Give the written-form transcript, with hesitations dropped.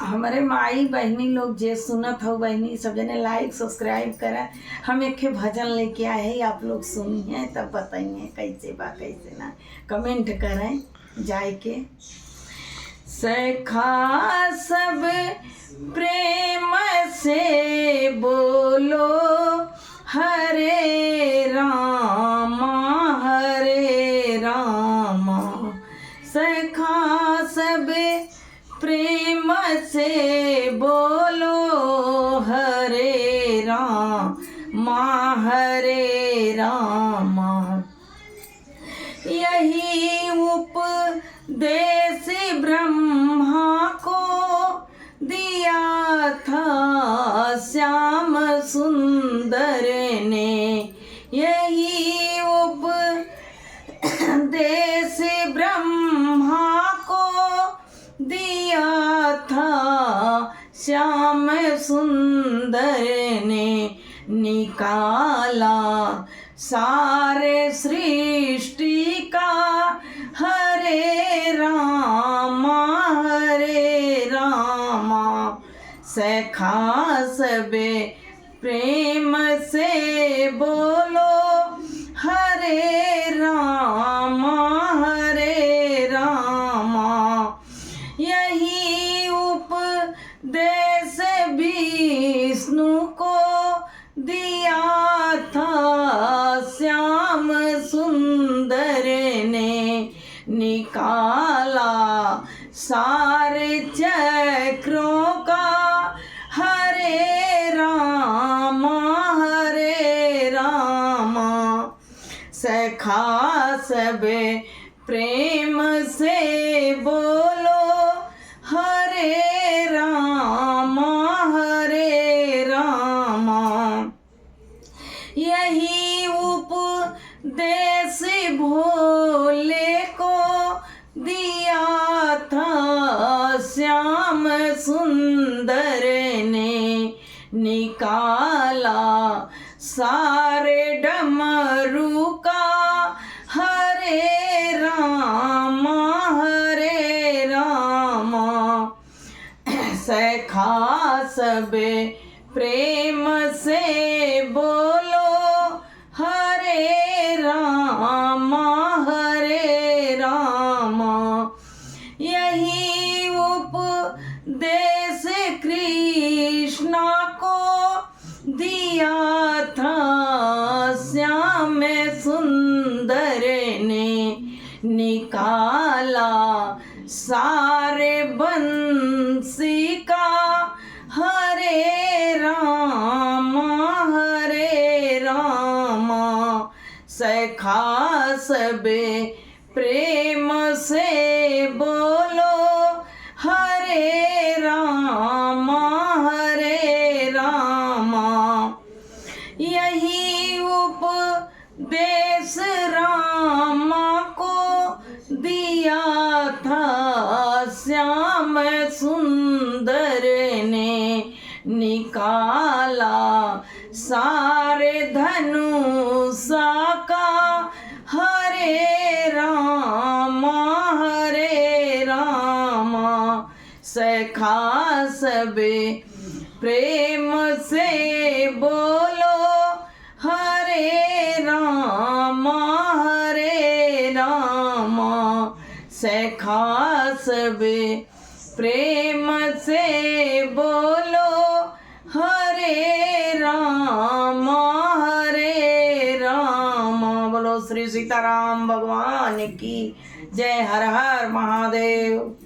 हमारे माई बहनी लोग जे सुनत हो बहनी सब जने लाइक सब्सक्राइब करें। हम एक भजन लेके आए हैं, आप लोग सुनिए तब बताइए कैसे बा कैसे ना, कमेंट करें जाए के। सखा सब प्रेम से बोलो हरे रामा हरे रामा। सखा सब प्रेम से बोलो हरे रामा हरे रामा। यही उपदेश ब्रह्मा को दिया था श्याम सुंदर ने। यही उपदेश ब्रह्मा को दिया था श्याम सुंदर ने। निकाला सारे सृष्टि का हरे रामा हरे रामा। सखा सबे प्रेम से बोलो हरे रामा हरे रामा। यही उपदेश विष्णु को दिया था श्याम सुंदर ने। निकाला सारे चक्रों का हरे रामा हरे रामा। सखा सबे प्रेम से बोलो हरे रामा हरे रामा। यही उपदेश भोले को दिया था श्याम सुंदर ने। निकाला सारे डमरू का हरे रामा हरे रामा। सखा सबे प्रेम से बोलो हरे रामा हरे रामा। यही उपदेश कृष्णा को दिया था श्याम सुंदर ने। निकाला सारे बंसी का हरे रामा हरे रामा। सखा सबे प्रेम से बोलो हरे रामा हरे रामा। यही उपदेश रामा को दिया था श्याम सुंदर ने। निकाला सारे धनुषा का हरे रामा हरे रामा। सखा सबे प्रेम से बोलो हरे रामा हरे रामा। सखा सबे प्रेम से बोलो हरे रामा हरे रामा। बोलो श्री सीताराम भगवान की जय। हर हर महादेव।